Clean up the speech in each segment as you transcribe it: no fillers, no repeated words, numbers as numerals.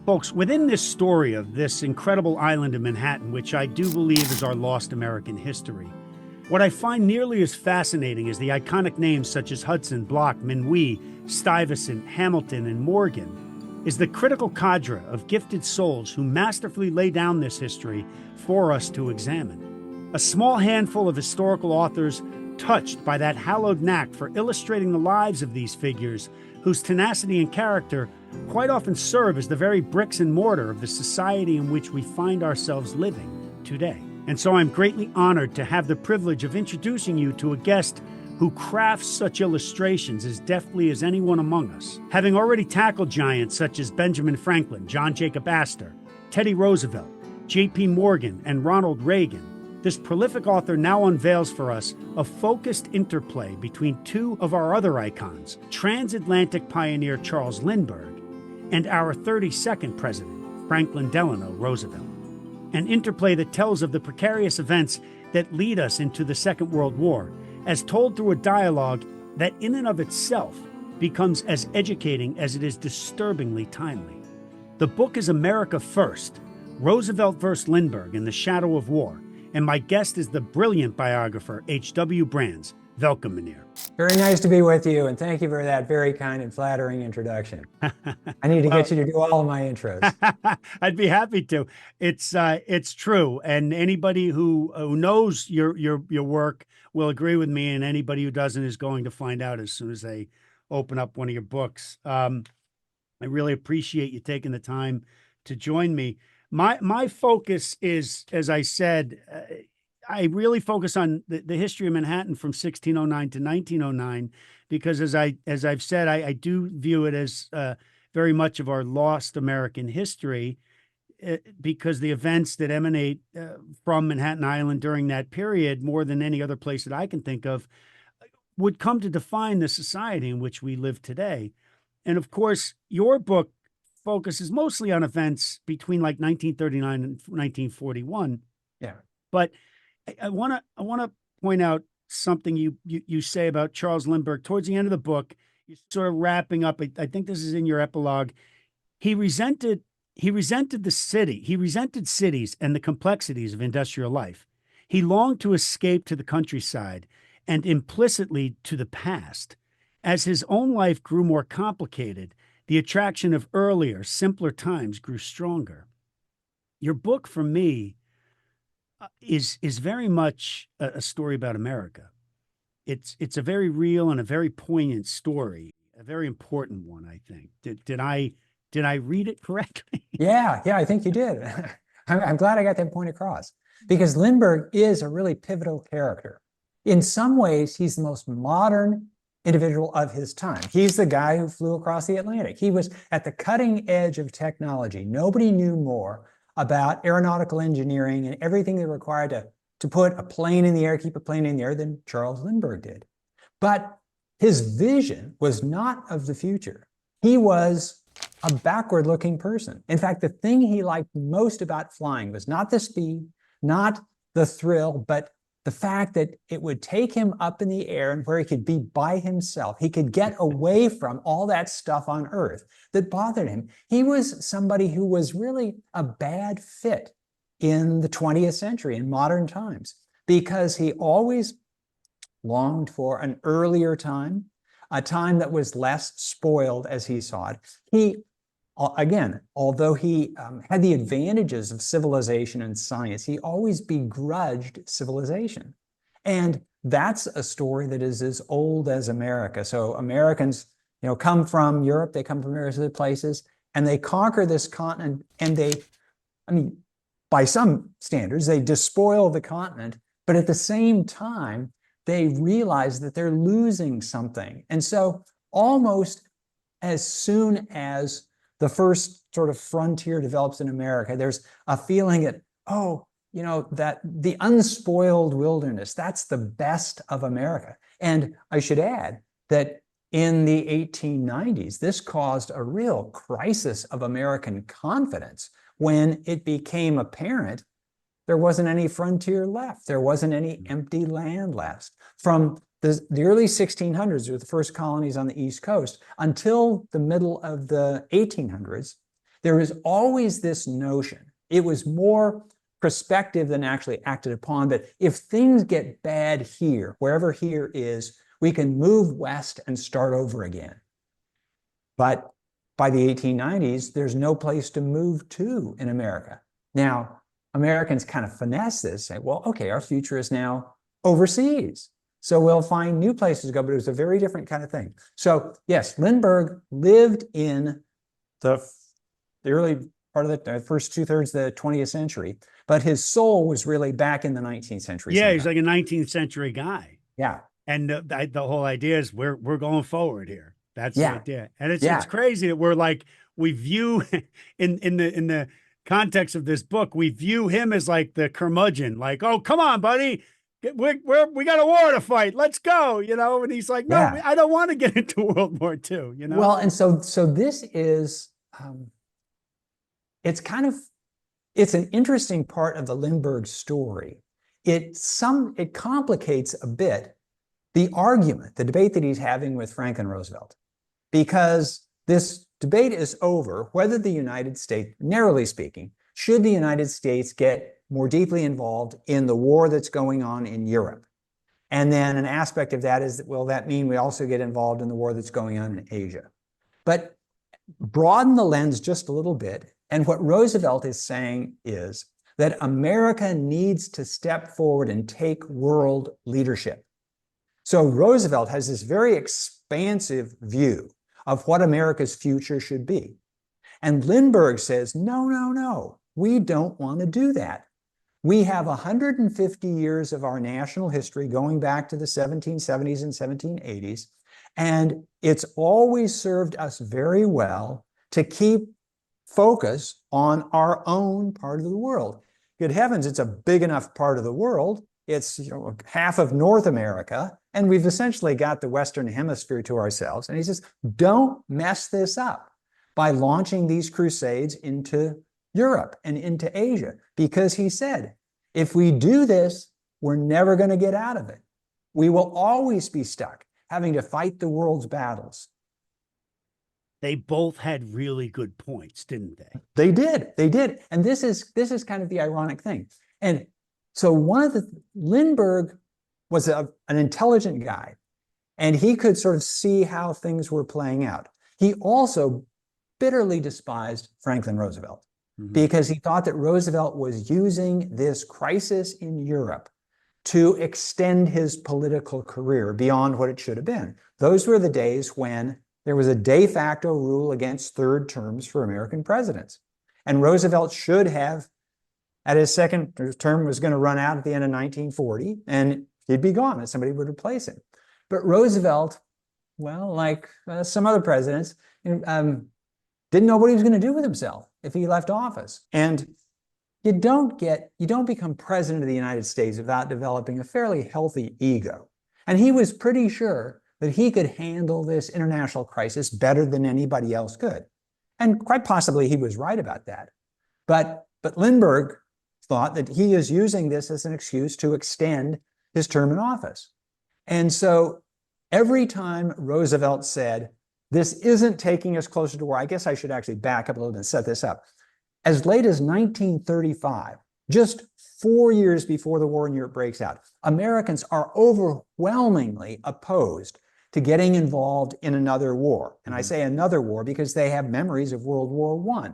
Folks, within this story of this incredible island of Manhattan, which I do believe is our lost American history, what I find nearly as fascinating is the iconic names such as Hudson, Block, Minuit, Stuyvesant, Hamilton, and Morgan, is the critical cadre of gifted souls who masterfully lay down this history for us to examine. A small handful of historical authors touched by that hallowed knack for illustrating the lives of these figures whose tenacity and character quite often serve as the very bricks and mortar of the society in which we find ourselves living today. And so I'm greatly honored to have the privilege of introducing you to a guest who crafts such illustrations as deftly as anyone among us. Having already tackled giants such as Benjamin Franklin, John Jacob Astor, Teddy Roosevelt, J.P. Morgan, and Ronald Reagan, this prolific author now unveils for us a focused interplay between two of our other icons, transatlantic pioneer Charles Lindbergh and our 32nd president, Franklin Delano Roosevelt. An interplay that tells of the precarious events that lead us into the Second World War, as told through a dialogue that in and of itself becomes as educating as it is disturbingly timely. The book is America First, Roosevelt vs. Lindbergh in the Shadow of War, and my guest is the brilliant biographer H.W. Brands. Welcome, Mynheer. Very nice to be with you, and thank you for that very kind and flattering introduction. I need to get you to do all of my intros. I'd be happy to. It's true, and anybody who knows your work will agree with me, and anybody who doesn't is going to find out as soon as they open up one of your books. I really appreciate you taking the time to join me. My focus is, as I said, I really focus on the history of Manhattan from 1609 to 1909, because as I've said, I do view it as very much of our lost American history, because the events that emanate from Manhattan Island during that period, more than any other place that I can think of, would come to define the society in which we live today. And of course, your book focuses mostly on events between like 1939 and 1941. Yeah. But I want to point out something you say about Charles Lindbergh towards the end of the book. You're sort of wrapping up. I think this is in your epilogue. He resented the city. He resented cities and the complexities of industrial life. He longed to escape to the countryside and implicitly to the past. As his own life grew more complicated, the attraction of earlier, simpler times grew stronger. Your book, for me, is very much a story about America. It's a very real and a very poignant story, a very important one, I think. Did I read it correctly? Yeah, I think you did. I'm glad I got that point across, because Lindbergh is a really pivotal character. In some ways, he's the most modern individual of his time. He's the guy who flew across the Atlantic. He was at the cutting edge of technology. Nobody knew more about aeronautical engineering and everything they required to put a plane in the air, keep a plane in the air, than Charles Lindbergh did. But his vision was not of the future. He was a backward-looking person. In fact, the thing he liked most about flying was not the speed, not the thrill, but the fact that it would take him up in the air and where he could be by himself. He could get away from all that stuff on Earth that bothered him. He was somebody who was really a bad fit in the 20th century, in modern times, because he always longed for an earlier time, a time that was less spoiled as he saw it. He, again, although he had the advantages of civilization and science, he always begrudged civilization. And that's a story that is as old as America. So Americans, come from Europe, they come from various other places, and they conquer this continent, and by some standards, they despoil the continent, but at the same time, they realize that they're losing something. And so almost as soon as the first sort of frontier develops in America, there's a feeling that, that the unspoiled wilderness, that's the best of America. And I should add that in the 1890s, this caused a real crisis of American confidence when it became apparent there wasn't any frontier left. There wasn't any empty land left. From the early 1600s, were the first colonies on the East Coast, until the middle of the 1800s, There was always this notion. It was more prospective than actually acted upon, that if things get bad here, wherever here is, we can move west and start over again. But by the 1890s, there's no place to move to in America. Now, Americans kind of finesse this, say, well, okay, our future is now overseas. So we'll find new places to go, but it was a very different kind of thing. So yes, Lindbergh lived in the early part of the first 2/3 of the 20th century, but his soul was really back in the 19th century. Yeah, he's like a 19th century guy. Yeah. And the whole idea is we're going forward here. That's the idea. And it's Yeah. crazy that we're like, we view in the context of this book, we view him as like the curmudgeon, like, oh, come on, buddy. We got a war to fight. Let's go, you know? And he's like, no, Yeah. I don't want to get into World War II, you know? Well, and so this is, it's an interesting part of the Lindbergh story. It complicates a bit the argument, the debate that he's having with Franklin Roosevelt, because this debate is over whether the United States, narrowly speaking, should the United States get more deeply involved in the war that's going on in Europe. And then an aspect of that is that, will that mean we also get involved in the war that's going on in Asia? But broaden the lens just a little bit. And what Roosevelt is saying is that America needs to step forward and take world leadership. So Roosevelt has this very expansive view of what America's future should be. And Lindbergh says, no, no, no, we don't want to do that. We have 150 years of our national history going back to the 1770s and 1780s, and it's always served us very well to keep focus on our own part of the world. Good heavens, it's a big enough part of the world. It's half of North America, and we've essentially got the Western Hemisphere to ourselves. And he says, don't mess this up by launching these crusades into Europe and into Asia, because he said, if we do this, we're never going to get out of it. We will always be stuck having to fight the world's battles. They both had really good points, didn't they? They did. And this is kind of the ironic thing. And so Lindbergh was an intelligent guy, and he could sort of see how things were playing out. He also bitterly despised Franklin Roosevelt, because he thought that Roosevelt was using this crisis in Europe to extend his political career beyond what it should have been. Those were the days when there was a de facto rule against third terms for American presidents. And Roosevelt should have, at his second term was going to run out at the end of 1940, and he'd be gone and somebody would replace him. But Roosevelt, well, like some other presidents, didn't know what he was going to do with himself if he left office. And you don't become president of the United States without developing a fairly healthy ego. And he was pretty sure that he could handle this international crisis better than anybody else could. And quite possibly he was right about that. But Lindbergh thought that he is using this as an excuse to extend his term in office. And so every time Roosevelt said, this isn't taking us closer to war, I guess I should actually back up a little bit and set this up. As late as 1935, just 4 years before the war in Europe breaks out, Americans are overwhelmingly opposed to getting involved in another war. And I say another war because they have memories of World War I.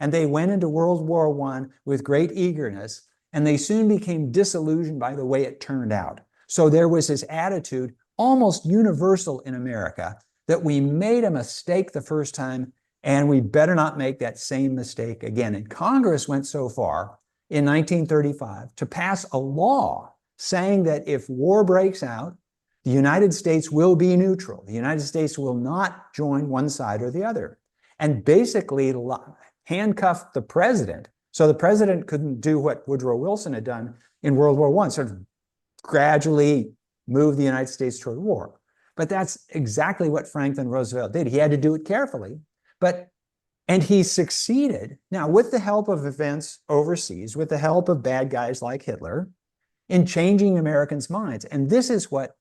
And they went into World War I with great eagerness, and they soon became disillusioned by the way it turned out. So there was this attitude, almost universal in America, that we made a mistake the first time, and we better not make that same mistake again. And Congress went so far in 1935 to pass a law saying that if war breaks out, the United States will be neutral. The United States will not join one side or the other. And basically handcuffed the president, so the president couldn't do what Woodrow Wilson had done in World War I, sort of gradually move the United States toward war. But that's exactly what Franklin Roosevelt did. He had to do it carefully, and he succeeded. Now, with the help of events overseas, with the help of bad guys like Hitler, in changing Americans' minds. And this is what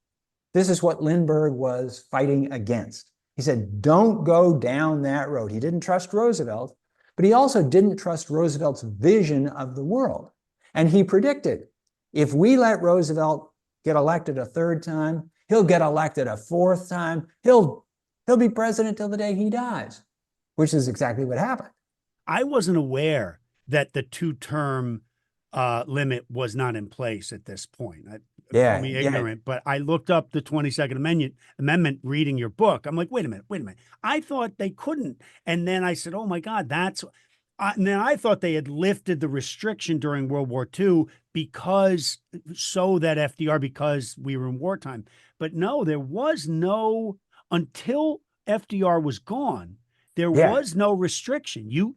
Lindbergh was fighting against. He said, don't go down that road. He didn't trust Roosevelt, but he also didn't trust Roosevelt's vision of the world. And he predicted, if we let Roosevelt get elected a third time, he'll get elected a fourth time. He'll be president till the day he dies, which is exactly what happened. I wasn't aware that the two-term limit was not in place at this point. Call me ignorant, but I looked up the 22nd Amendment reading your book. I'm like, wait a minute. I thought they couldn't. And then I said, oh my God, and then I thought they had lifted the restriction during World War II because we were in wartime. But no, there was no, until FDR was gone, there was no restriction. You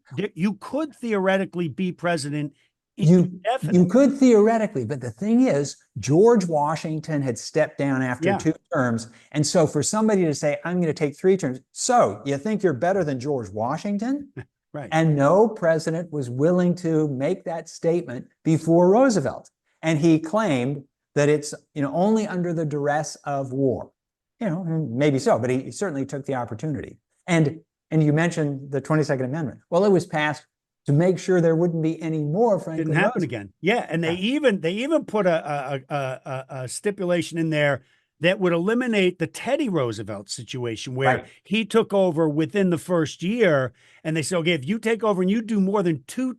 could theoretically be president indefinitely. You could theoretically, but the thing is, George Washington had stepped down after 2 terms. And so for somebody to say, I'm going to take 3 terms, so you think you're better than George Washington? Right. And no president was willing to make that statement before Roosevelt. And he claimed that it's only under the duress of war. Maybe so, but he certainly took the opportunity. And you mentioned the 22nd Amendment. Well, it was passed to make sure there wouldn't be any more Franklin Didn't happen Roosevelt. again. Yeah, and they even put a stipulation in there that would eliminate the Teddy Roosevelt situation where he took over within the first year, and they said, okay, if you take over and you do more than 2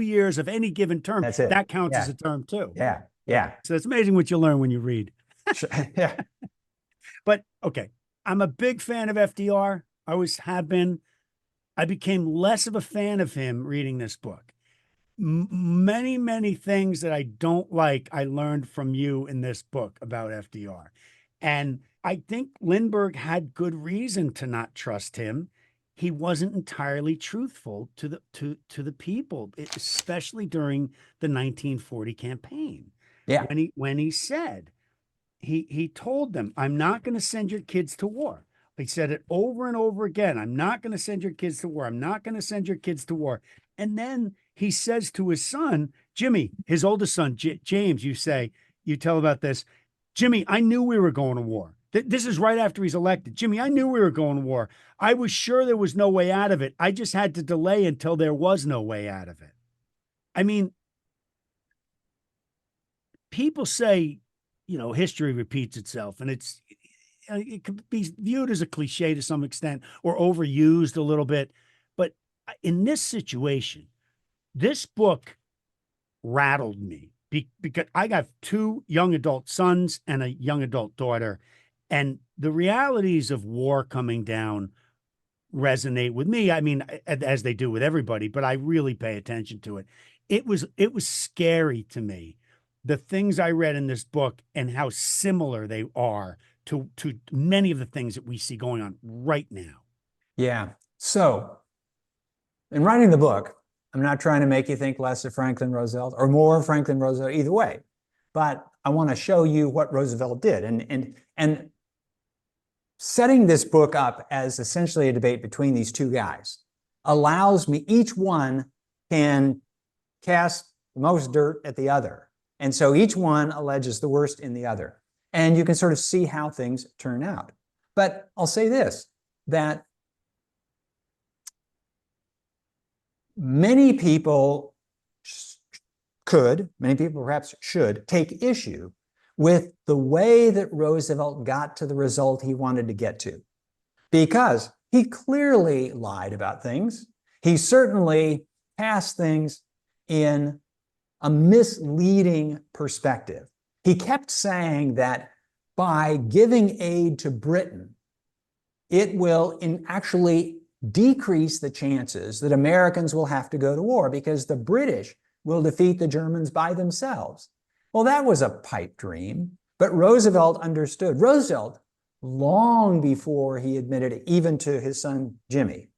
years of any given term, that counts as a term too. Yeah. So it's amazing what you learn when you read. Yeah. But okay, I'm a big fan of FDR. I always have been. I became less of a fan of him reading this book. Many things that I don't like, I learned from you in this book about FDR. And I think Lindbergh had good reason to not trust him. He wasn't entirely truthful to the people, especially during the 1940 campaign. Yeah. When he said, he told them, I'm not going to send your kids to war. He said it over and over again. I'm not going to send your kids to war. I'm not going to send your kids to war. And then he says to his son, Jimmy, his oldest son, James, you tell about this. Jimmy, I knew we were going to war. This is right after he's elected. Jimmy, I knew we were going to war. I was sure there was no way out of it. I just had to delay until there was no way out of it. I mean, people say, history repeats itself, and it could be viewed as a cliche to some extent or overused a little bit. But in this situation, this book rattled me because I got 2 young adult sons and a young adult daughter, and the realities of war coming down resonate with me. I mean, as they do with everybody, but I really pay attention to it. It was scary to me, the things I read in this book and how similar they are to many of the things that we see going on right now. Yeah. So in writing the book, I'm not trying to make you think less of Franklin Roosevelt or more of Franklin Roosevelt, either way, but I want to show you what Roosevelt did. And setting this book up as essentially a debate between these 2 guys allows me, each one can cast the most dirt at the other. And so each one alleges the worst in the other. And you can sort of see how things turn out. But I'll say this, that many people perhaps should take issue with the way that Roosevelt got to the result he wanted to get to. Because he clearly lied about things. He certainly cast things in a misleading perspective. He kept saying that by giving aid to Britain, it will actually decrease the chances that Americans will have to go to war because the British will defeat the Germans by themselves. Well, that was a pipe dream, but Roosevelt understood. Roosevelt, long before he admitted it, even to his son Jimmy,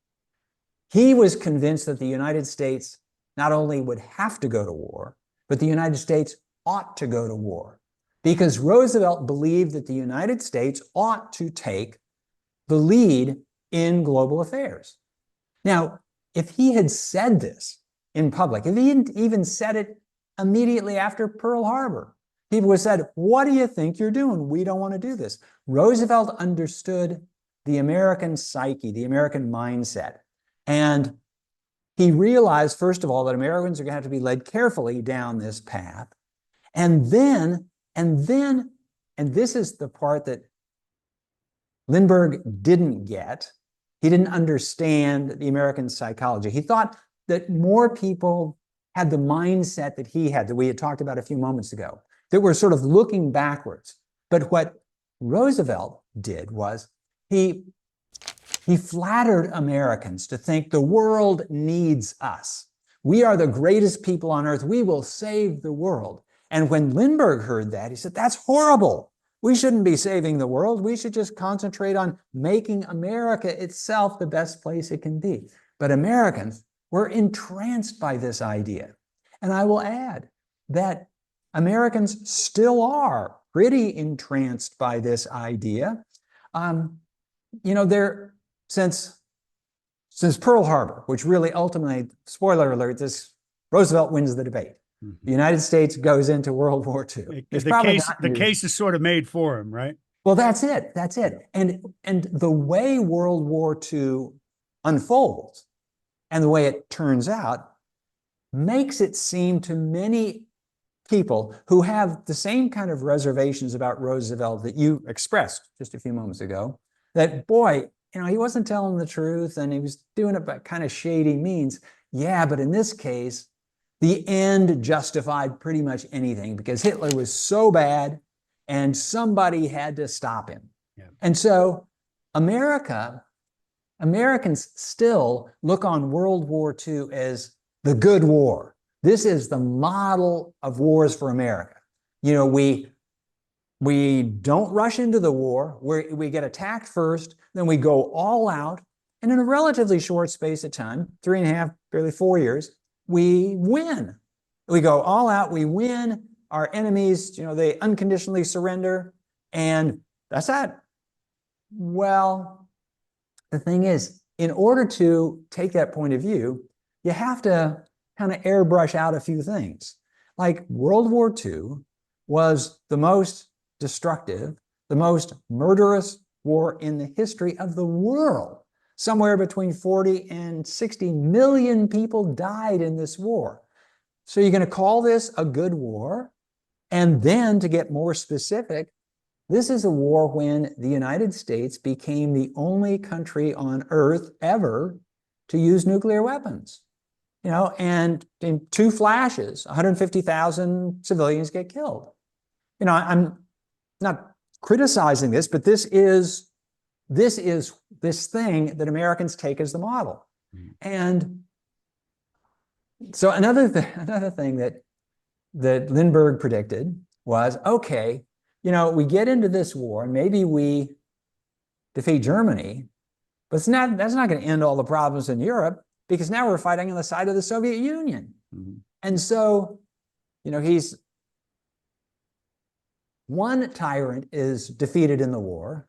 he was convinced that the United States not only would have to go to war, but the United States ought to go to war. Because Roosevelt believed that the United States ought to take the lead in global affairs. Now, if he had said this in public, if he hadn't even said it immediately after Pearl Harbor, people would have said, what do you think you're doing? We don't want to do this. Roosevelt understood the American psyche, the American mindset. And he realized, first of all, that Americans are going to have to be led carefully down this path. And this is the part that Lindbergh didn't get. He didn't understand the American psychology. He thought that more people had the mindset that he had, that we had talked about a few moments ago, that were sort of looking backwards. But what Roosevelt did was he flattered Americans to think the world needs us. We are the greatest people on earth. We will save the world. And when Lindbergh heard that, he said, that's horrible. We shouldn't be saving the world. We should just concentrate on making America itself the best place it can be. But Americans were entranced by this idea. And I will add that Americans still are pretty entranced by this idea. Since Pearl Harbor, which really ultimately, spoiler alert, Roosevelt wins the debate. The United States goes into World War II. The case is sort of made for him, right? Well, that's it. That's it. And the way World War II unfolds and the way it turns out makes it seem to many people who have the same kind of reservations about Roosevelt that you expressed just a few moments ago, that, boy, he wasn't telling the truth and he was doing it by kind of shady means. Yeah, but in this case, the end justified pretty much anything because Hitler was so bad and somebody had to stop him. Yeah. And so Americans still look on World War II as the good war. This is the model of wars for America. We don't rush into the war. We get attacked first, then we go all out. And in a relatively short space of time, 3.5, barely 4 years, we win. We go all out, we win. Our enemies, they unconditionally surrender. And that's that. Well, the thing is, in order to take that point of view, you have to kind of airbrush out a few things. Like World War II was the most destructive, the most murderous war in the history of the world. Somewhere between 40 and 60 million people died in this war. So you're going to call this a good war? And then to get more specific, this is a war when the United States became the only country on earth ever to use nuclear weapons. And in 2 flashes, 150,000 civilians get killed. I'm not criticizing this, but this is this thing that Americans take as the model. And so another thing that Lindbergh predicted was, okay, we get into this war and maybe we defeat Germany, but that's not going to end all the problems in Europe because now we're fighting on the side of the Soviet Union. And so, one tyrant is defeated in the war,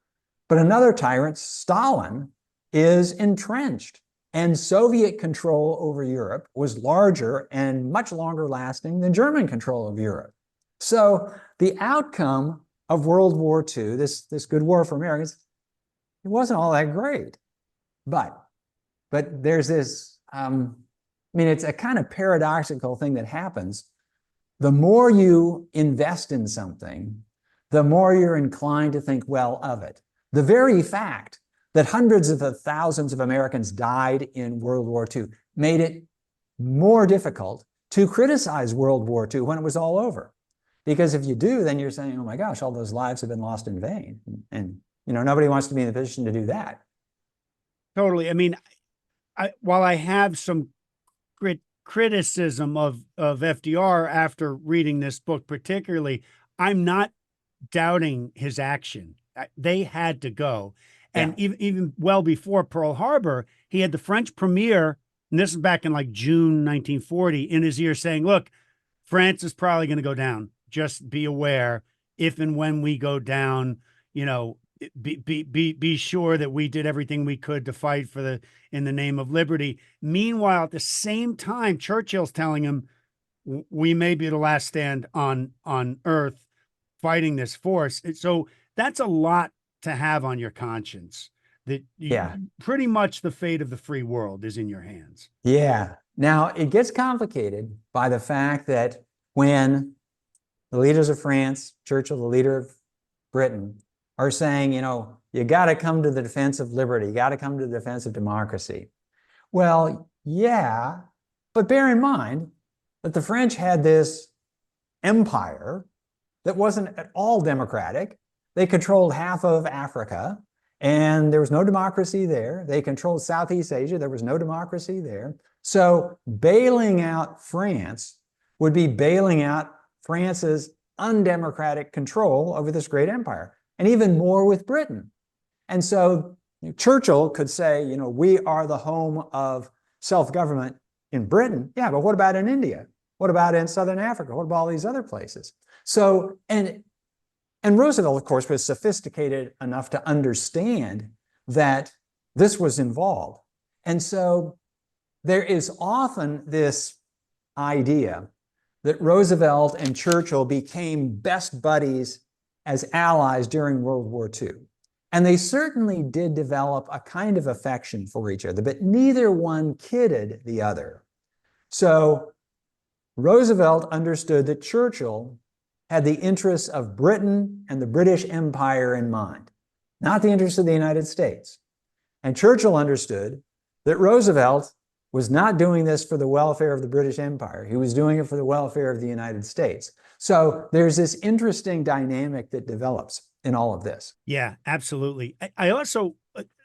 but another tyrant, Stalin, is entrenched. And Soviet control over Europe was larger and much longer lasting than German control of Europe. So the outcome of World War II, this good war for Americans, it wasn't all that great. But there's this, it's a kind of paradoxical thing that happens. The more you invest in something, the more you're inclined to think well of it. The very fact that hundreds of thousands of Americans died in World War II made it more difficult to criticize World War II when it was all over. Because if you do, then you're saying, oh my gosh, all those lives have been lost in vain. And nobody wants to be in the position to do that. Totally. While I have some criticism of FDR after reading this book particularly, I'm not doubting his action. They had to go. And even well before Pearl Harbor, he had the French premier, and this is back in like June 1940, in his ear saying, look, France is probably going to go down. Just be aware, if and when we go down, be sure that we did everything we could to fight in the name of liberty. Meanwhile, at the same time, Churchill's telling him, we may be the last stand on earth fighting this force. So that's a lot to have on your conscience, that Yeah. pretty much the fate of the free world is in your hands. Yeah. Now, it gets complicated by the fact that when the leaders of France, Churchill, the leader of Britain, are saying, you got to come to the defense of liberty, you got to come to the defense of democracy. Well, yeah, but bear in mind that the French had this empire that wasn't at all democratic. They controlled half of Africa, and there was no democracy there. They controlled Southeast Asia. There was no democracy there. So bailing out France would be bailing out France's undemocratic control over this great empire, and even more with Britain. And so Churchill could say, we are the home of self-government in Britain. Yeah, but what about in India? What about in Southern Africa? What about all these other places? So, and Roosevelt, of course, was sophisticated enough to understand that this was involved. And so there is often this idea that Roosevelt and Churchill became best buddies as allies during World War II. And they certainly did develop a kind of affection for each other, but neither one kidded the other. So Roosevelt understood that Churchill had the interests of Britain and the British Empire in mind, not the interests of the United States. And Churchill understood that Roosevelt was not doing this for the welfare of the British Empire. He was doing it for the welfare of the United States. So there's this interesting dynamic that develops in all of this. Yeah, absolutely. I also,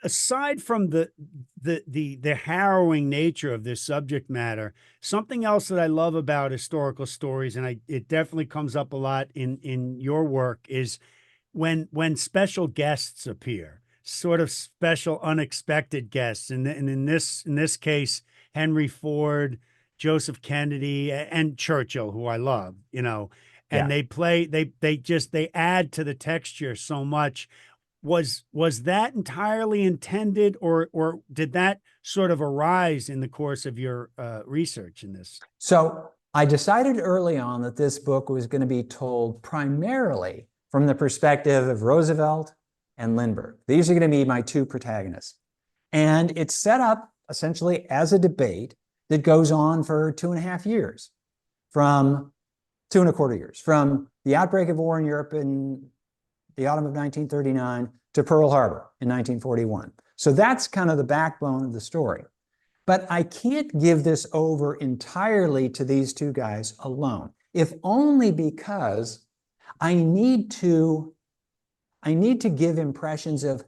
aside from the harrowing nature of this subject matter, something else that I love about historical stories, and it definitely comes up a lot in your work, is when special guests appear, sort of special, unexpected guests. And in this case, Henry Ford, Joseph Kennedy, and Churchill, who I love, and they add to the texture so much. Was that entirely intended, or did that sort of arise in the course of your research in this? So I decided early on that this book was going to be told primarily from the perspective of Roosevelt and Lindbergh. These are going to be my two protagonists. And it's set up essentially as a debate that goes on for 2.25 years, from 2.25 years, from the outbreak of war in Europe in the autumn of 1939 to Pearl Harbor in 1941. So that's kind of the backbone of the story. But I can't give this over entirely to these two guys alone, if only because I need to give impressions of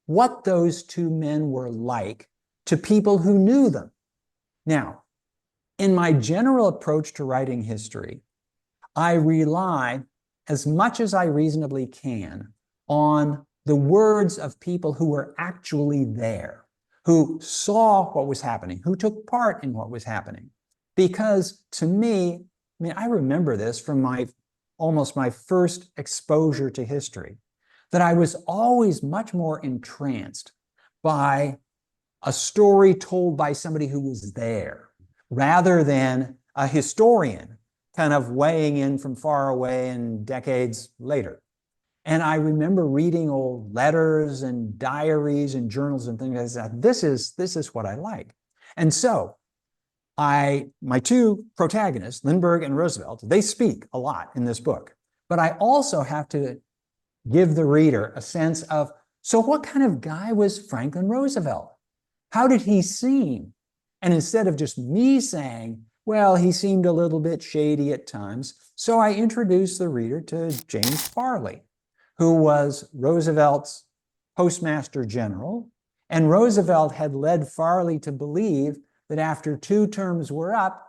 what those two men were like to people who knew them. Now, in my general approach to writing history, I rely as much as I reasonably can on the words of people who were actually there, who saw what was happening, who took part in what was happening. Because to me, I remember this from almost my first exposure to history, that I was always much more entranced by a story told by somebody who was there, rather than a historian kind of weighing in from far away and decades later. And I remember reading old letters and diaries and journals and things like that. This is what I like. And so my two protagonists, Lindbergh and Roosevelt, they speak a lot in this book. But I also have to give the reader a sense of, so what kind of guy was Franklin Roosevelt? How did he seem? And instead of just me saying, well, he seemed a little bit shady at times, so I introduced the reader to James Farley, who was Roosevelt's postmaster general. And Roosevelt had led Farley to believe that after 2 terms were up,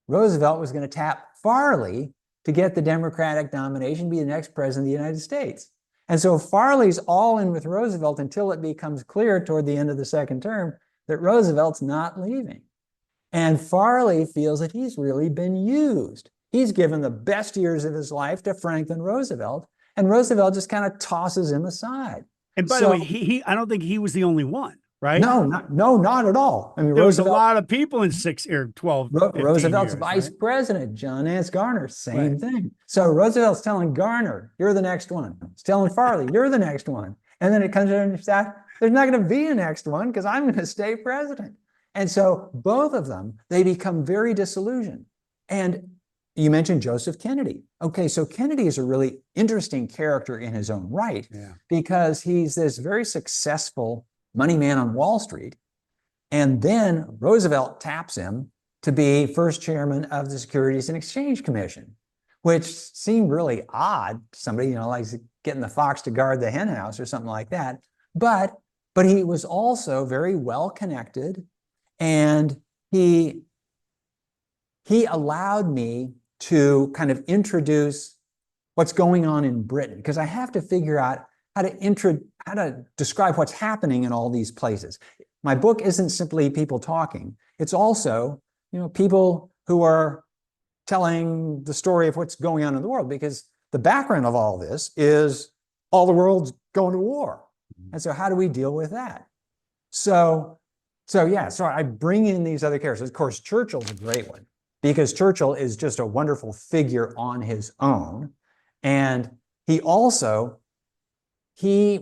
Roosevelt was going to tap Farley to get the Democratic nomination, be the next president of the United States. And so Farley's all in with Roosevelt until it becomes clear toward the end of the second term that Roosevelt's not leaving. And Farley feels that he's really been used. He's given the best years of his life to Franklin Roosevelt, and Roosevelt just kind of tosses him aside. And by the way, I don't think he was the only one, right? No, not at all. I mean, there was a lot of people in 6 or 12, 15 Roosevelt's years, vice right? president, John Nance Garner, same thing. So Roosevelt's telling Garner, you're the next one. He's telling Farley, you're the next one. And then it comes to that There's not going to be a next one because I'm going to stay president. And so both of them, they become very disillusioned. And you mentioned Joseph Kennedy. Okay, so Kennedy is a really interesting character in his own right, because he's this very successful money man on Wall Street. And then Roosevelt taps him to be first chairman of the Securities and Exchange Commission, which seemed really odd. Somebody, like getting the fox to guard the hen house or something like that. But he was also very well connected, and he allowed me to kind of introduce what's going on in Britain, because I have to figure out how to describe what's happening in all these places. My book isn't simply people talking. It's also, people who are telling the story of what's going on in the world, because the background of all this is all the world's going to war. And so how do we deal with that? So I bring in these other characters. Of course, Churchill's a great one, because Churchill is just a wonderful figure on his own. And he also, he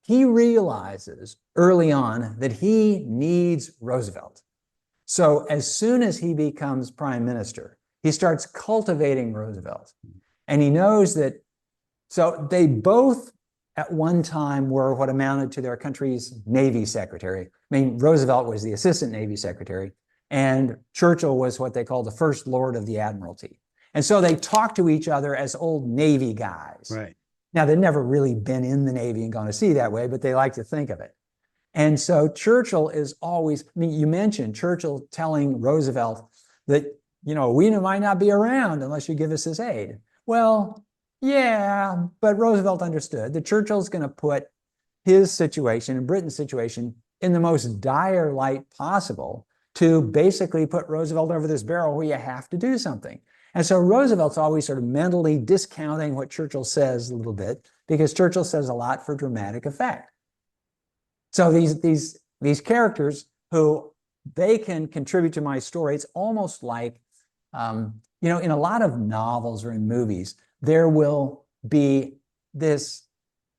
realizes early on that he needs Roosevelt. So as soon as he becomes prime minister, he starts cultivating Roosevelt. And he knows that, so they both at one time were what amounted to their country's Navy secretary. Roosevelt was the assistant Navy secretary, and Churchill was what they called the first Lord of the Admiralty. And so they talked to each other as old Navy guys. Right. Now, they'd never really been in the Navy and gone to sea that way, but they like to think of it. And so Churchill is always, you mentioned Churchill telling Roosevelt that, we might not be around unless you give us this aid. Well, yeah, but Roosevelt understood that Churchill's going to put his situation and Britain's situation in the most dire light possible to basically put Roosevelt over this barrel where you have to do something. And so Roosevelt's always sort of mentally discounting what Churchill says a little bit, because Churchill says a lot for dramatic effect. So these characters who they can contribute to my story, it's almost like, in a lot of novels or in movies, there will be this,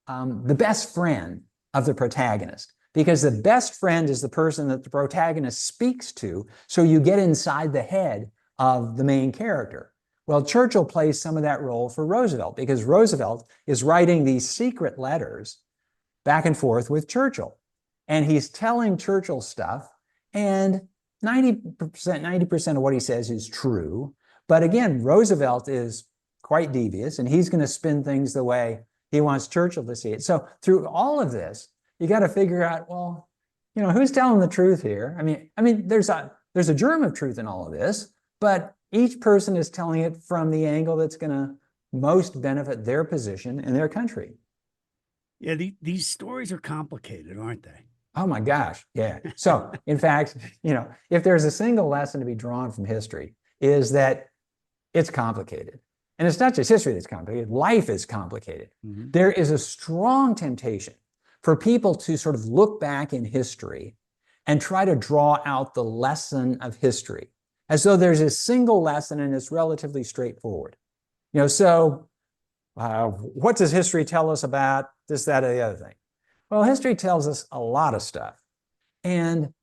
the best friend of the protagonist, because the best friend is the person that the protagonist speaks to. So you get inside the head of the main character. Well, Churchill plays some of that role for Roosevelt, because Roosevelt is writing these secret letters back and forth with Churchill. And he's telling Churchill stuff, and 90% of what he says is true. But again, Roosevelt is quite devious, and he's going to spin things the way he wants Churchill to see it. So through all of this, you got to figure out, well, who's telling the truth here? I mean, there's a germ of truth in all of this, but each person is telling it from the angle that's going to most benefit their position in their country. Yeah, these stories are complicated, aren't they? Oh my gosh, yeah. So in fact, if there's a single lesson to be drawn from history, is that it's complicated. And it's not just history that's complicated, life is complicated. Mm-hmm. There is a strong temptation for people to sort of look back in history and try to draw out the lesson of history, as though there's a single lesson and it's relatively straightforward. So what does history tell us about this, that, or the other thing? Well, history tells us a lot of stuff, and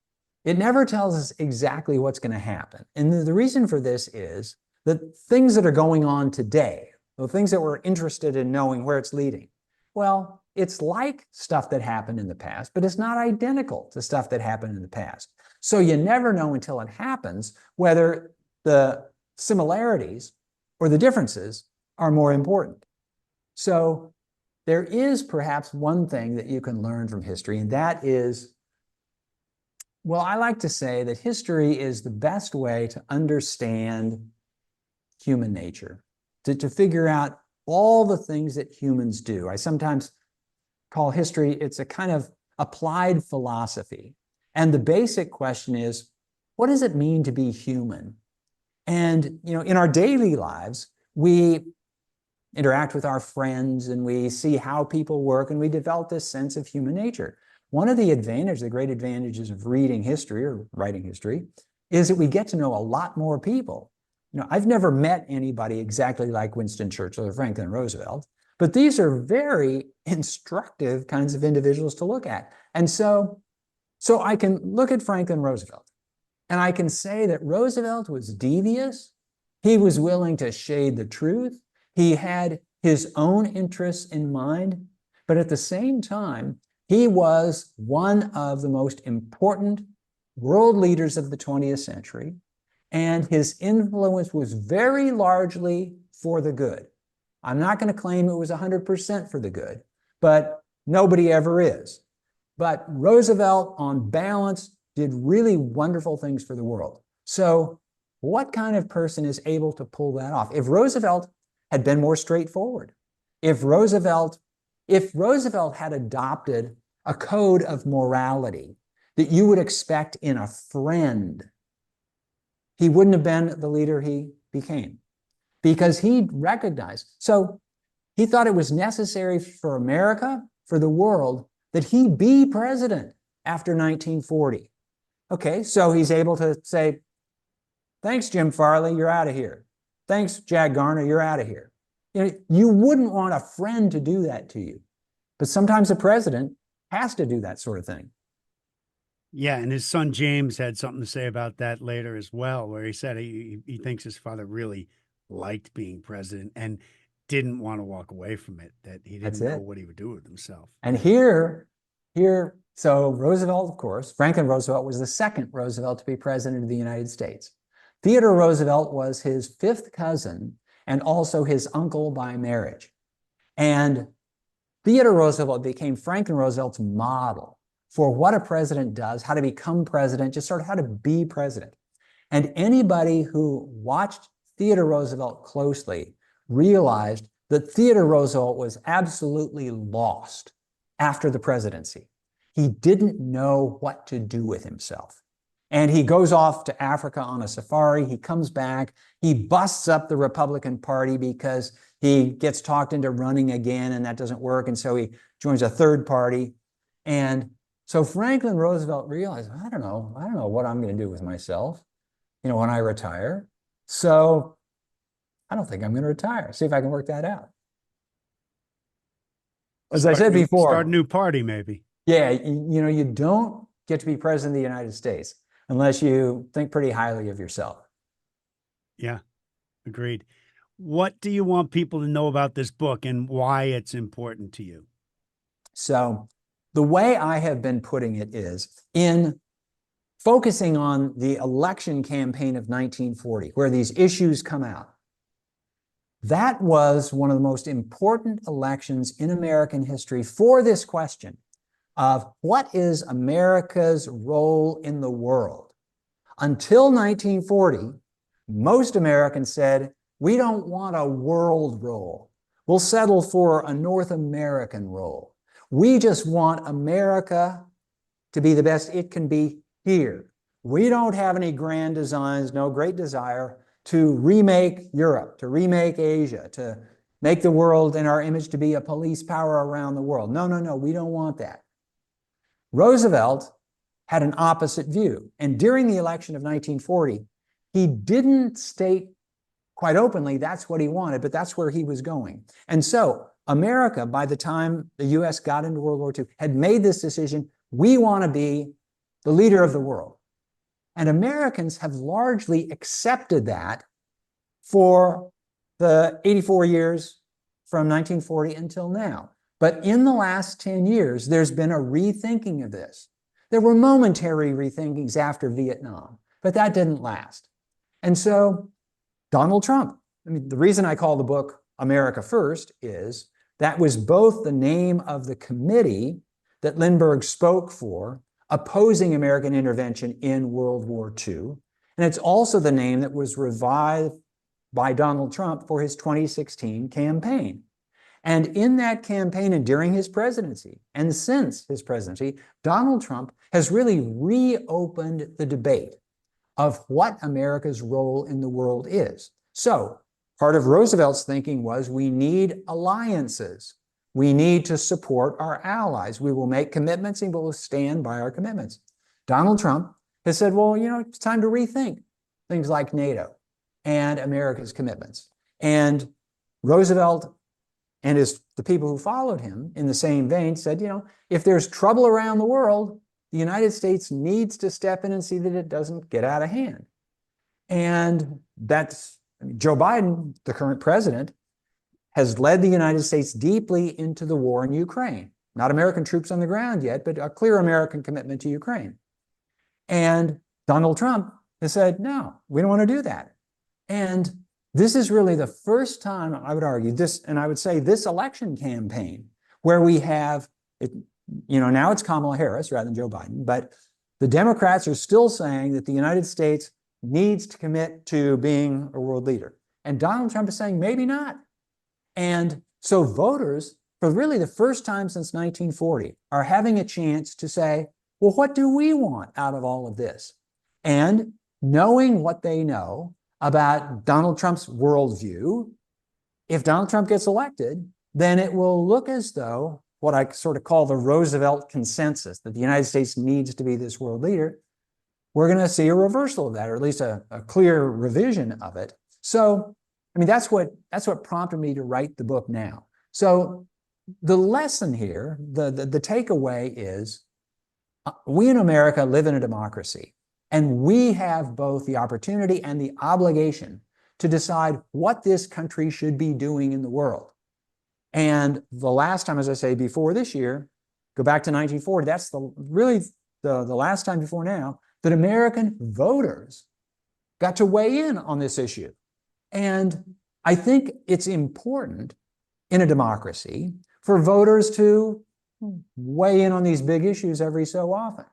it never tells us exactly what's going to happen. And the reason for this is that things that are going on today, the things that we're interested in knowing where it's leading, well, it's like stuff that happened in the past, but it's not identical to stuff that happened in the past. So you never know until it happens whether the similarities or the differences are more important. So there is perhaps one thing that you can learn from history, and that is, well, I like to say that history is the best way to understand human nature, to figure out all the things that humans do. I sometimes call history, it's a kind of applied philosophy. And the basic question is, what does it mean to be human? And, in our daily lives, we interact with our friends and we see how people work, and we develop this sense of human nature. One of the great advantages of reading history or writing history is that we get to know a lot more people. I've never met anybody exactly like Winston Churchill or Franklin Roosevelt, but these are very instructive kinds of individuals to look at. And so I can look at Franklin Roosevelt, and I can say that Roosevelt was devious. He was willing to shade the truth. He had his own interests in mind, but at the same time, he was one of the most important world leaders of the 20th century, and his influence was very largely for the good. I'm not going to claim it was 100% for the good, but nobody ever is. But Roosevelt, on balance, did really wonderful things for the world. So what kind of person is able to pull that off? If Roosevelt had been more straightforward, if Roosevelt had adopted a code of morality that you would expect in a friend, he wouldn't have been the leader he became, because he recognized. So he thought it was necessary for America, for the world, that he be president after 1940. Okay, so he's able to say, thanks, Jim Farley, you're out of here. Thanks, Jack Garner, you're out of here. You wouldn't want a friend to do that to you. But sometimes a president has to do that sort of thing. Yeah, and his son James had something to say about that later as well, where he said he thinks his father really liked being president and didn't want to walk away from it, that he didn't know what he would do with himself. And so Roosevelt, of course, Franklin Roosevelt was the second Roosevelt to be president of the United States. Theodore Roosevelt was his fifth cousin and also his uncle by marriage. And Theodore Roosevelt became Franklin Roosevelt's model for what a president does, how to become president, just sort of how to be president. And anybody who watched Theodore Roosevelt closely realized that Theodore Roosevelt was absolutely lost after the presidency. He didn't know what to do with himself. And he goes off to Africa on a safari. He comes back. He busts up the Republican Party because he gets talked into running again, and that doesn't work. And so he joins a third party. And so Franklin Roosevelt realized, I don't know what I'm going to do with myself, when I retire. So I don't think I'm going to retire. See if I can work that out. As I said before, start a new party, maybe. Yeah, you don't get to be president of the United States unless you think pretty highly of yourself. Yeah, agreed. What do you want people to know about this book and why it's important to you? So the way I have been putting it is in focusing on the election campaign of 1940, where these issues come out. That was one of the most important elections in American history for this question of what is America's role in the world. Until 1940, most Americans said, we don't want a world role. We'll settle for a North American role. We just want America to be the best it can be here. We don't have any grand designs, no great desire to remake Europe, to remake Asia, to make the world in our image to be a police power around the world. No, we don't want that. Roosevelt had an opposite view. And during the election of 1940, he didn't state quite openly that's what he wanted, but that's where he was going. And so America, by the time the US got into World War II, had made this decision, we want to be the leader of the world. And Americans have largely accepted that for the 84 years from 1940 until now. But in the last 10 years, there's been a rethinking of this. There were momentary rethinkings after Vietnam, but that didn't last. And so Donald Trump, the reason I call the book America First is that was both the name of the committee that Lindbergh spoke for, opposing American intervention in World War II. And it's also the name that was revived by Donald Trump for his 2016 campaign. And in that campaign and during his presidency, and since his presidency, Donald Trump has really reopened the debate of what America's role in the world is. So part of Roosevelt's thinking was we need alliances. We need to support our allies. We will make commitments and we will stand by our commitments. Donald Trump has said, well, it's time to rethink things like NATO and America's commitments. And Roosevelt And the people who followed him in the same vein said, if there's trouble around the world, the United States needs to step in and see that it doesn't get out of hand. And Joe Biden, the current president, has led the United States deeply into the war in Ukraine. Not American troops on the ground yet, but a clear American commitment to Ukraine. And Donald Trump has said, no, we don't want to do that. And this is really the first time, I would argue, and I would say this election campaign, where we have, now it's Kamala Harris rather than Joe Biden, but the Democrats are still saying that the United States needs to commit to being a world leader. And Donald Trump is saying, maybe not. And so voters, for really the first time since 1940, are having a chance to say, well, what do we want out of all of this? And knowing what they know about Donald Trump's worldview, if Donald Trump gets elected, then it will look as though what I sort of call the Roosevelt consensus, that the United States needs to be this world leader, we're going to see a reversal of that, or at least a clear revision of it. So, that's what prompted me to write the book now. So the lesson here, the takeaway is, we in America live in a democracy, and we have both the opportunity and the obligation to decide what this country should be doing in the world. And the last time, as I say, before this year, go back to 1940, that's the last time before now that American voters got to weigh in on this issue. And I think it's important in a democracy for voters to weigh in on these big issues every so often.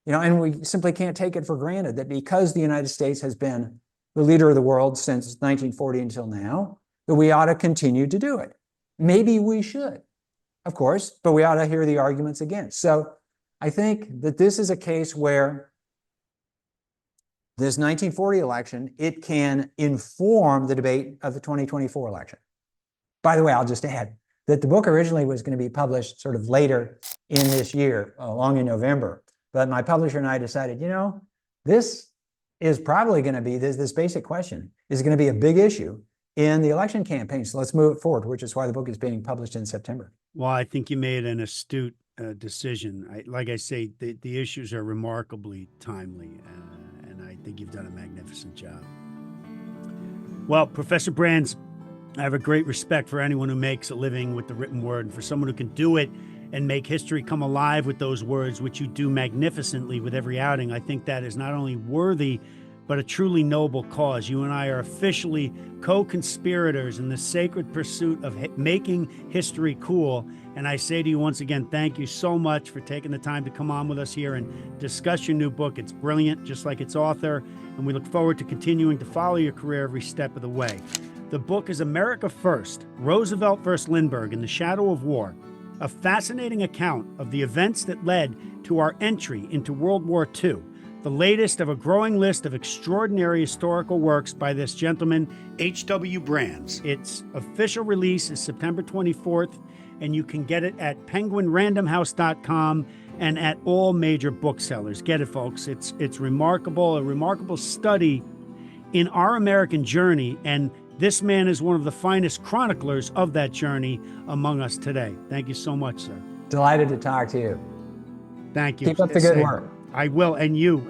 And we simply can't take it for granted that because the United States has been the leader of the world since 1940 until now, that we ought to continue to do it. Maybe we should, of course, but we ought to hear the arguments against. So I think that this is a case where this 1940 election, it can inform the debate of the 2024 election. By the way, I'll just add that the book originally was going to be published sort of later in this year, along in November. But my publisher and I decided, this is probably going to be, this basic question is going to be a big issue in the election campaign. So let's move it forward, which is why the book is being published in September. Well, I think you made an astute decision. Like I say, the issues are remarkably timely, and I think you've done a magnificent job. Well, Professor Brands, I have a great respect for anyone who makes a living with the written word, and for someone who can do it and make history come alive with those words, which you do magnificently with every outing. I think that is not only worthy, but a truly noble cause. You and I are officially co-conspirators in the sacred pursuit of making history cool. And I say to you once again, thank you so much for taking the time to come on with us here and discuss your new book. It's brilliant, just like its author, and we look forward to continuing to follow your career every step of the way. The book is America First, Roosevelt versus Lindbergh in the Shadow of War, a fascinating account of the events that led to our entry into World War II, the latest of a growing list of extraordinary historical works by this gentleman, H.W. Brands. Its official release is September 24th, and you can get it at penguinrandomhouse.com and at all major booksellers. Get it, folks. It's remarkable, a remarkable study in our American journey, and this man is one of the finest chroniclers of that journey among us today. Thank you so much, sir. Delighted to talk to you. Thank you. Keep up the good work. I will, and you.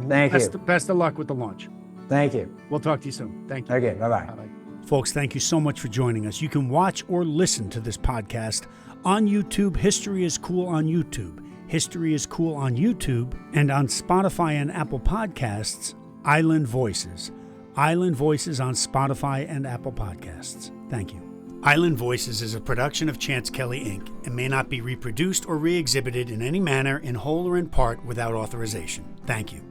Thank you. Best of luck with the launch. Thank you. We'll talk to you soon. Thank you. Okay, bye-bye. Bye-bye. Folks, thank you so much for joining us. You can watch or listen to this podcast on YouTube. History is Cool on YouTube. History is Cool on YouTube, and on Spotify and Apple Podcasts, Island Voices. Island Voices on Spotify and Apple Podcasts. Thank you. Island Voices is a production of Chance Kelly, Inc. and may not be reproduced or re-exhibited in any manner, in whole or in part, without authorization. Thank you.